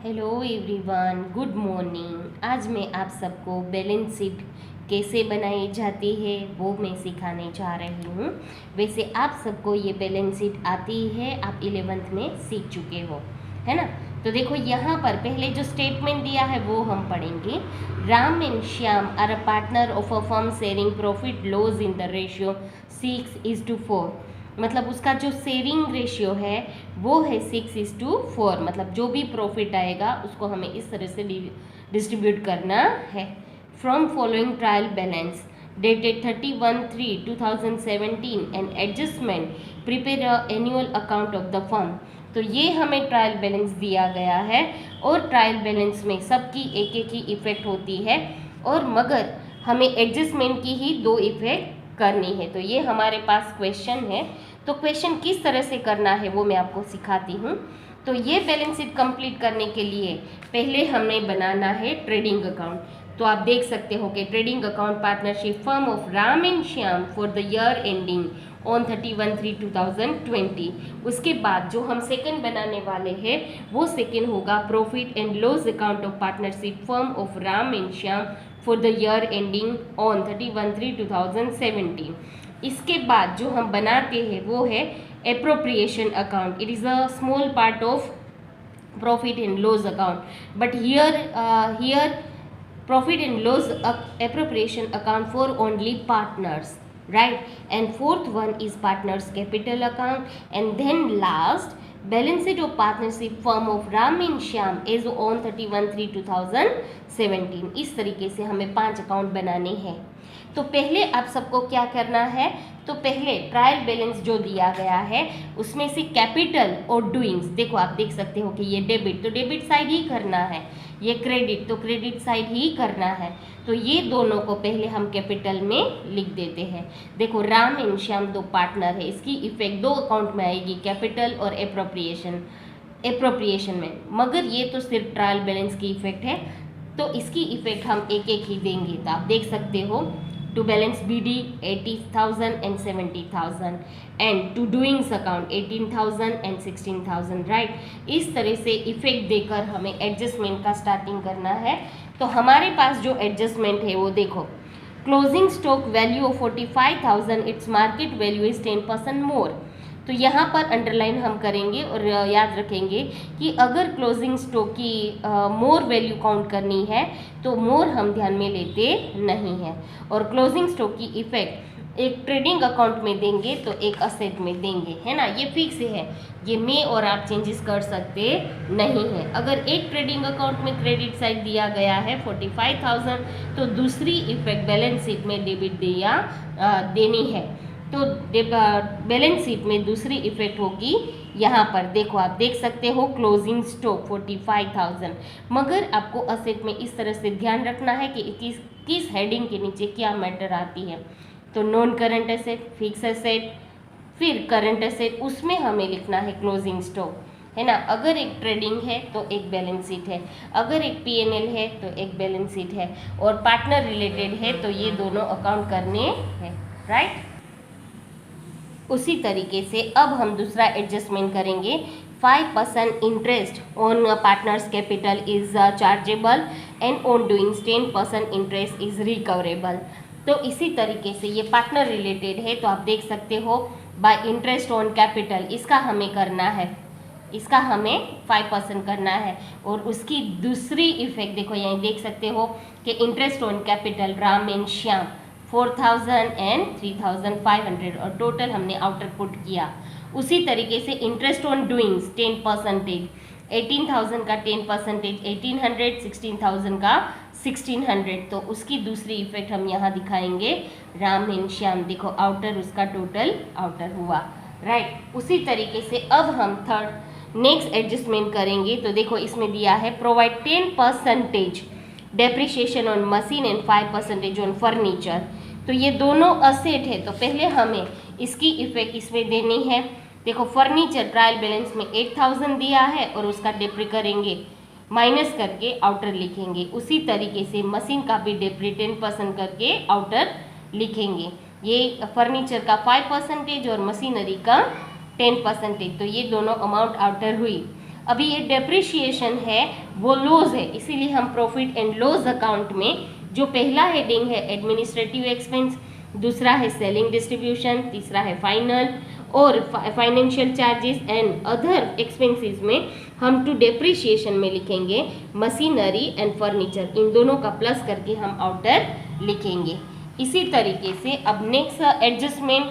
Hello everyone, good morning. आज मैं आप सबको बैलेंस शीट कैसे बनाई जाती है वो मैं सिखाने जा रही हूँ। वैसे आप सबको ये बैलेंस शीट आती है, आप 11th में सीख चुके हो, है ना। तो देखो यहाँ पर पहले जो स्टेटमेंट दिया है वो हम पढ़ेंगे। Ram and Shyam are a partner of a firm sharing profit loss in the ratio 6:4। मतलब उसका जो शेयरिंग रेशियो है वो है 6:4। मतलब जो भी प्रॉफिट आएगा उसको हमें इस तरह से डिस्ट्रीब्यूट करना है। From following trial balance dated 31/3/2017 and adjustment prepare annual account of the firm. तो ये हमें ट्रायल बैलेंस दिया गया है और ट्रायल बैलेंस में सबकी एक एक ही इफेक्ट होती है, और मगर हमें एडजस्टमेंट की ही 2 इफेक्ट करनी है। तो ये हमारे पास क्वेश्चन है। तो क्वेश्चन किस तरह से करना है वो मैं आपको सिखाती हूँ। तो ये बैलेंस शीट कंप्लीट करने के लिए पहले हमें बनाना है ट्रेडिंग अकाउंट। तो आप देख सकते हो कि trading account partnership firm of Ram and Shyam for the year ending on 31/3/2020। उसके बाद जो हम सेकंड बनाने वाले हैं वो सेकंड होगा profit and loss account of partnership firm of Ram and Shyam for the year ending on 31/3/2017। इसके बाद जो हम बनाते हैं वो है appropriation account. It is a small part of profit and loss account, but here profit and loss appropriation account for only partners, right? And fourth one is partners capital account, and then last balance sheet of partnership firm of Ram and Shyam as on 31/3/2017। इस तरीके से हमें 5 account बनाने हैं। तो पहले आप सबको क्या करना है, तो पहले ट्रायल बैलेंस जो दिया गया है उसमें से कैपिटल और डूइंग्स, देखो आप देख सकते हो कि ये डेबिट तो डेबिट साइड ही करना है, ये क्रेडिट तो क्रेडिट साइड ही करना है। तो ये दोनों को पहले हम कैपिटल में लिख देते हैं। देखो राम एंड श्याम 2 पार्टनर है, इसकी इफेक्ट 2 अकाउंट में आएगी, कैपिटल और एप्रोप्रिएशन में। मगर ये तो सिर्फ ट्रायल बैलेंस की इफेक्ट है, तो इसकी इफेक्ट हम एक एक ही देंगे। तो आप देख सकते हो to balance BD 80,000 and 70,000 and to doings account 18,000 and 16,000, right. इस तरह से इफेक्ट देकर हमें एडजस्टमेंट का स्टार्टिंग करना है। तो हमारे पास जो एडजस्टमेंट है वो देखो, closing stock value of 45,000, its market value is 10% मोर। तो यहाँ पर अंडरलाइन हम करेंगे और याद रखेंगे कि अगर क्लोजिंग स्टॉक की मोर वैल्यू काउंट करनी है तो मोर हम ध्यान में लेते नहीं हैं, और क्लोजिंग स्टॉक की इफेक्ट एक ट्रेडिंग अकाउंट में देंगे तो एक असेट में देंगे, है ना। ये फिक्स है, ये में और आप चेंजेस कर सकते नहीं हैं। अगर एक ट्रेडिंग अकाउंट में क्रेडिट साइड दिया गया है 45,000 तो दूसरी इफेक्ट बैलेंस शीट में डेबिट देनी है। तो बैलेंस शीट में दूसरी इफेक्ट होगी यहाँ पर, देखो आप देख सकते हो क्लोजिंग स्टॉक 45,000। मगर आपको असेट में इस तरह से ध्यान रखना है कि किस हेडिंग के नीचे क्या मैटर आती है। तो non current asset, fix asset, फिर करंट एसेट, उसमें हमें लिखना है क्लोजिंग स्टॉक, है ना। अगर एक ट्रेडिंग है तो एक बैलेंस शीट है, अगर एक P&L है तो एक बैलेंस शीट है, और पार्टनर रिलेटेड है तो ये दोनों अकाउंट करने हैं, राइट। उसी तरीके से अब हम दूसरा एडजस्टमेंट करेंगे। 5% interest on partners capital is chargeable and on doings 10% interest is recoverable. तो इसी तरीके से ये पार्टनर रिलेटेड है, तो आप देख सकते हो बाय इंटरेस्ट ऑन कैपिटल इसका हमें करना है, इसका हमें 5% करना है। और उसकी दूसरी इफेक्ट देखो यहाँ देख सकते हो कि interest on capital Ram and Shyam 4,000 and 3,500, और टोटल हमने आउटर पुट किया। उसी तरीके से इंटरेस्ट ऑन डूइंग्स 10%, 18,000 का 10%, 1,800, 16,000 का 1,600, तो उसकी दूसरी इफेक्ट हम यहाँ दिखाएंगे राम एंड श्याम। देखो आउटर उसका टोटल आउटर हुआ, राइट। उसी तरीके से अब हम थर्ड नेक्स्ट एडजस्टमेंट करेंगे। तो देखो इसमें दिया है provide 10% depreciation on machine and 5% on furniture. तो ये दोनों असेट है, तो पहले हमें इसकी इफेक्ट इसमें देनी है। देखो फर्नीचर ट्रायल बैलेंस में 8,000 दिया है और उसका डेप्री करेंगे, माइनस करके आउटर लिखेंगे। उसी तरीके से मशीन का भी डेप्री 10% करके आउटर लिखेंगे। ये फर्नीचर का 5% और मशीनरी का 10%, तो ये दोनों अमाउंट आउटर हुई। अभी ये डेप्रिशिएशन है वो लॉस है, इसीलिए हम प्रॉफिट एंड लॉस अकाउंट में जो पहला हेडिंग है एडमिनिस्ट्रेटिव एक्सपेंस, दूसरा है सेलिंग डिस्ट्रीब्यूशन, तीसरा है फाइनल और financial charges and other expenses में हम टू डेप्रिशिएशन में लिखेंगे मशीनरी एंड फर्नीचर, इन दोनों का प्लस करके हम आउटर लिखेंगे। इसी तरीके से अब next adjustment,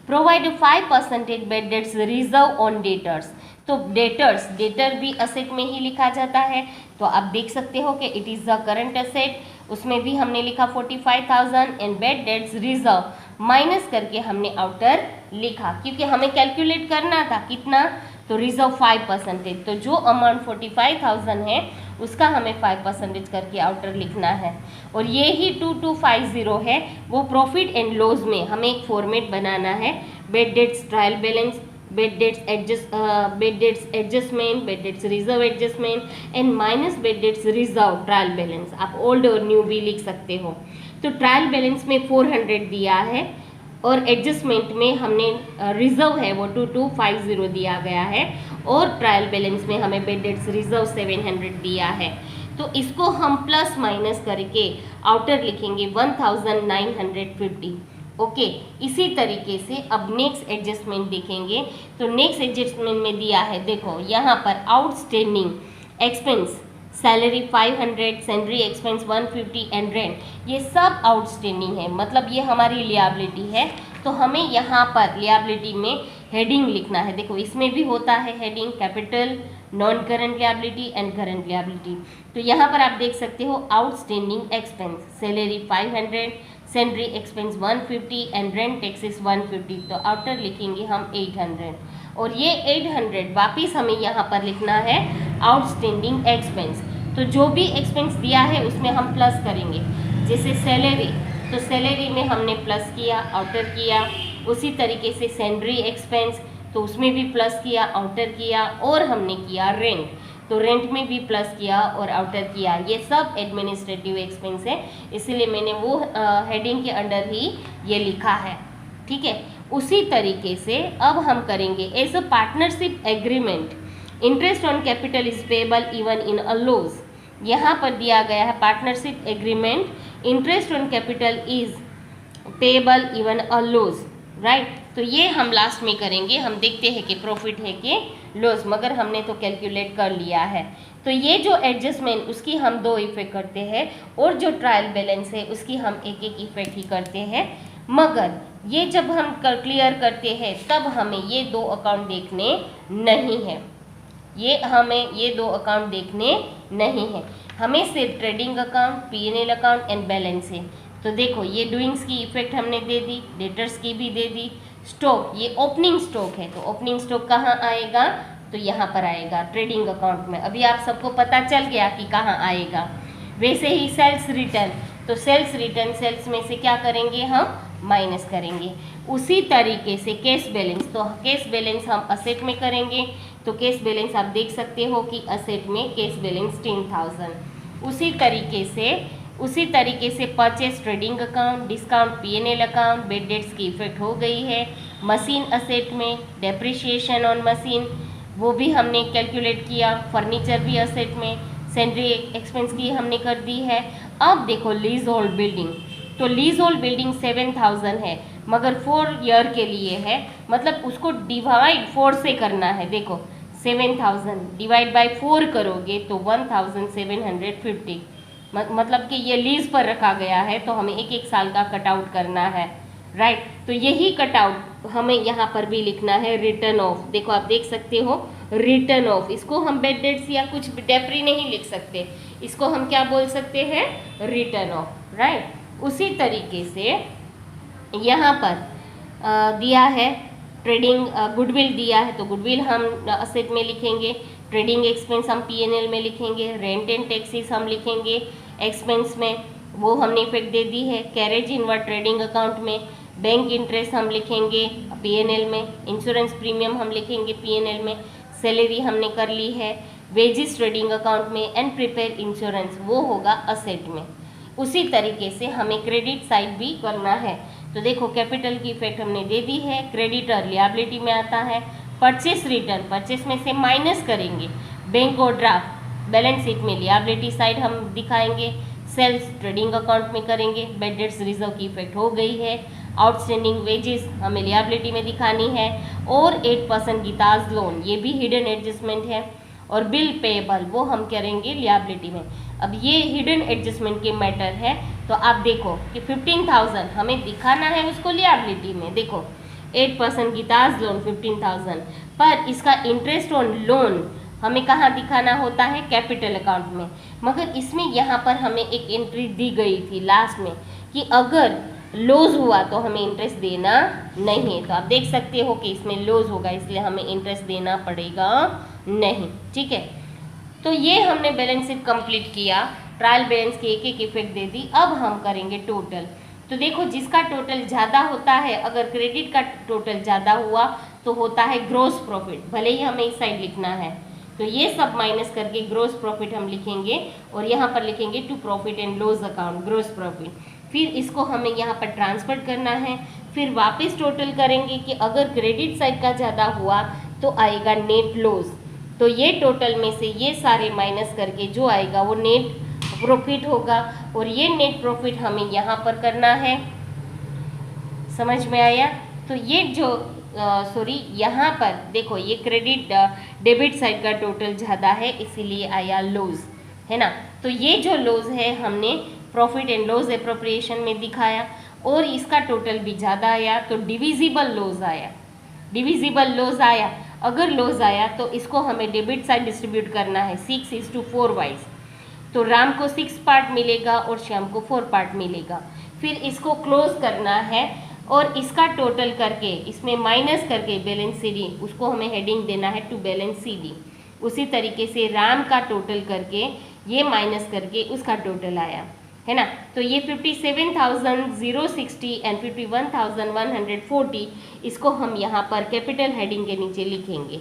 provide 5% bad debts reserve on debtors. तो डेटर भी असेट में ही लिखा जाता है, तो आप देख सकते हो कि it is the current asset, उसमें भी हमने लिखा 45,000 and bad debts reserve minus करके हमने आउटर लिखा, क्योंकि हमें कैलकुलेट करना था कितना, तो रिजर्व 5%, तो जो अमाउंट 45,000 है उसका हमें 5% करके आउटर लिखना है। और ये ही 2250 है, वो प्रॉफिट एंड लॉस में हमें एक फॉर्मेट बनाना है, bad debts trial balance, bad debts adjustment, bad debts reserve adjustment and minus bad debts reserve trial balance. आप ओल्ड और न्यू भी लिख सकते हो। तो ट्रायल बैलेंस में 400 दिया है और एडजस्टमेंट में हमने रिजर्व है वो 2250 दिया गया है और ट्रायल बैलेंस में हमें बेड डेट्स रिजर्व 700 दिया है। तो इसको हम प्लस माइनस करके आउटर लिखेंगे 1950। ओके, इसी तरीके से अब नेक्स्ट एडजस्टमेंट देखेंगे। तो नेक्स्ट एडजस्टमेंट में दिया है, देखो यहाँ पर outstanding expense, salary 500, salary expense 150 and rent, ये सब आउटस्टैंडिंग है, मतलब ये हमारी लियाबिलिटी है। तो हमें यहाँ पर लियाबिलिटी में हेडिंग लिखना है। देखो इसमें भी होता है heading, capital, non current liability and current liability. तो यहाँ पर आप देख सकते हो outstanding expense, salary 500, salary expense 150 and rent taxes 150, तो आउटर लिखेंगे हम 800 और ये 800 वापिस हमें यहाँ पर लिखना है आउटस्टैंडिंग एक्सपेंस। तो जो भी एक्सपेंस दिया है उसमें हम प्लस करेंगे, जैसे सैलरी, तो सैलरी में हमने प्लस किया, आउटर किया। उसी तरीके से सैलरी एक्सपेंस, तो उसमें भी प्लस किया, आउटर किया। और हमने किया रेंट, तो रेंट में भी प्लस किया और आउटर किया। ये सब एडमिनिस्ट्रेटिव एक्सपेंस है, इसीलिए मैंने वो हेडिंग के अंडर ही ये लिखा है। ठीक है, उसी तरीके से अब हम करेंगे as a partnership agreement, interest on capital is payable even in a loss. यहाँ पर दिया गया है partnership agreement, interest on capital is payable even a loss, right. तो ये हम लास्ट में करेंगे, हम देखते हैं कि प्रॉफिट है कि लॉस, मगर हमने तो कैलकुलेट कर लिया है। तो ये जो एडजस्टमेंट उसकी हम 2 इफेक्ट करते हैं और जो ट्रायल बैलेंस है उसकी हम एक इफेक्ट ही करते हैं, मगर ये जब हम क्लियर करते हैं तब हमें ये 2 अकाउंट देखने नहीं है, हमें ये 2 अकाउंट देखने नहीं है, हमें सिर्फ trading account, P&L account and balance है। तो देखो ये डूइंग्स की इफेक्ट हमने दे दी, डेटर्स की भी दे दी। स्टॉक, ये ओपनिंग स्टॉक है, तो ओपनिंग स्टॉक कहाँ आएगा, तो यहाँ पर आएगा ट्रेडिंग अकाउंट में। अभी आप सबको पता चल गया कि कहाँ आएगा। वैसे ही सेल्स रिटर्न, तो सेल्स रिटर्न, सेल्स में से क्या करेंगे हम, माइनस करेंगे। उसी तरीके से कैश बैलेंस, तो कैश बैलेंस हम असेट में करेंगे, तो कैश बैलेंस आप देख सकते हो कि असेट में कैश बैलेंस 10,000। उसी तरीके से purchase trading account, discount P&L account, bad debts की इफेक्ट हो गई है। मशीन असेट में, डेप्रिशिएशन ऑन मशीन वो भी हमने कैलकुलेट किया, फर्नीचर भी असेट में, सैलरी एक्सपेंस की हमने कर दी है। अब देखो लीज होल्ड बिल्डिंग, तो लीज होल्ड बिल्डिंग 7,000 है, मगर 4 ईयर के लिए है, मतलब उसको डिवाइड 4 से करना है। देखो 7,000 डिवाइड बाय 4 करोगे तो 1,750, मतलब कि ये लीज पर रखा गया है, तो हमें एक साल का कटआउट करना है, राइट। तो यही कटआउट हमें यहाँ पर भी लिखना है, रिटर्न ऑफ। देखो आप देख सकते हो रिटर्न ऑफ, इसको हम बेड डेट्स या कुछ डेप्री नहीं लिख सकते, इसको हम क्या बोल सकते हैं, रिटर्न ऑफ, राइट। उसी तरीके से यहाँ पर दिया है ट्रेडिंग गुडविल दिया है, तो गुडविल हम असेट में लिखेंगे, ट्रेडिंग एक्सपेंस हम P&L में लिखेंगे, रेंट एंड टैक्सेस हम लिखेंगे एक्सपेंस में, वो हमने इफेक्ट दे दी है। कैरेज इनवर्ड ट्रेडिंग अकाउंट में, बैंक इंटरेस्ट हम लिखेंगे P&L में, इंश्योरेंस प्रीमियम हम लिखेंगे P&L में, सैलरी हमने कर ली है वेजिस ट्रेडिंग अकाउंट में, एंड प्रिपेयर इंश्योरेंस वो होगा असेट में। उसी तरीके से हमें क्रेडिट साइड भी करना है, तो देखो कैपिटल की इफेक्ट हमने दे दी है, क्रेडिटर लियाबिलिटी में आता है, परचेस रिटर्न, परचेस में से माइनस करेंगे, बैंक ओवरड्राफ्ट बैलेंस शीट में लिएबिलिटी साइड हम दिखाएंगे, सेल्स ट्रेडिंग अकाउंट में करेंगे, बैड डेट्स रिजर्व की इफेक्ट हो गई है, आउटस्टैंडिंग वेजेस हमें लिएबिलिटी में दिखानी है, और 8% गीताज लोन ये भी हिडन एडजस्टमेंट है, और बिल पेएबल वो हम करेंगे लिएबिलिटी में। अब ये हिडन एडजस्टमेंट के मैटर है, तो आप देखो कि 15,000 हमें दिखाना है उसको लिएबिलिटी में। देखो 8% गीताज लोन 15,000, पर इसका इंटरेस्ट ऑन लोन हमें कहाँ दिखाना होता है, कैपिटल अकाउंट में। मगर इसमें यहाँ पर हमें एक एंट्री दी गई थी लास्ट में कि अगर लॉस हुआ तो हमें इंटरेस्ट देना नहीं है, तो आप देख सकते हो कि इसमें लॉस होगा, इसलिए हमें इंटरेस्ट देना पड़ेगा नहीं। ठीक है, तो ये हमने बैलेंस शीट कंप्लीट किया, ट्रायल बैलेंस की एक एक इफेक्ट दे दी। अब हम करेंगे टोटल। तो देखो जिसका टोटल ज़्यादा होता है, अगर क्रेडिट का टोटल ज़्यादा हुआ तो होता है ग्रोस प्रॉफिट, भले ही हमें इस साइड लिखना है, तो ये सब माइनस करके ग्रोस प्रॉफिट हम लिखेंगे, और यहाँ पर लिखेंगे to profit and loss account gross profit. फिर इसको हमें यहाँ पर ट्रांसफर करना है, फिर वापस टोटल करेंगे कि अगर क्रेडिट साइड का ज़्यादा हुआ तो आएगा नेट लॉस, तो ये टोटल में से ये सारे माइनस करके जो आएगा वो नेट प्रॉफिट होगा, और ये नेट प्रॉफिट हमें यहाँ पर करना है। समझ में आया? तो ये जो यहाँ पर देखो ये क्रेडिट डेबिट साइड का टोटल ज़्यादा है, इसीलिए आया लॉस, है ना। तो ये जो लॉस है हमने प्रॉफिट एंड लॉस एप्रोप्रिएशन में दिखाया, और इसका टोटल भी ज़्यादा आया तो डिविजिबल लॉस आया, डिविजिबल लॉस आया। अगर लॉस आया तो इसको हमें डेबिट साइड डिस्ट्रीब्यूट करना है 6:4 वाइज, तो राम को 6 पार्ट मिलेगा और श्याम को 4 पार्ट मिलेगा। फिर इसको क्लोज करना है, और इसका टोटल करके इसमें माइनस करके बैलेंस सीडी, उसको हमें हेडिंग देना है टू बैलेंस सीडी। उसी तरीके से राम का टोटल करके ये माइनस करके उसका टोटल आया, है ना। तो ये 57,060 एंड 51,140 इसको हम यहाँ पर कैपिटल हेडिंग के नीचे लिखेंगे,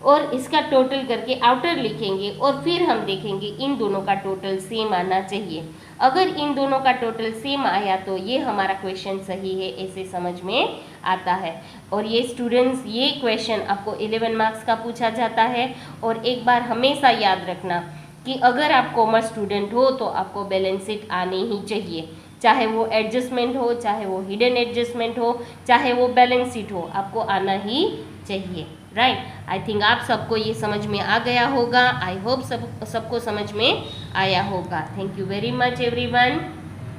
और इसका टोटल करके आउटर लिखेंगे, और फिर हम देखेंगे इन दोनों का टोटल सेम आना चाहिए। अगर इन दोनों का टोटल सेम आया तो ये हमारा क्वेश्चन सही है, ऐसे समझ में आता है। और ये स्टूडेंट्स ये क्वेश्चन आपको 11 मार्क्स का पूछा जाता है, और एक बार हमेशा याद रखना कि अगर आप कॉमर्स स्टूडेंट हो तो आपको बैलेंस शीट आनी ही चाहिए, चाहे वो एडजस्टमेंट हो, चाहे वो हिडन एडजस्टमेंट हो, चाहे वो बैलेंस शीट हो, आपको आना ही चाहिए। राइट, आई थिंक आप सबको ये समझ में आ गया होगा। आई होप सबको समझ में आया होगा। Thank you very much everyone.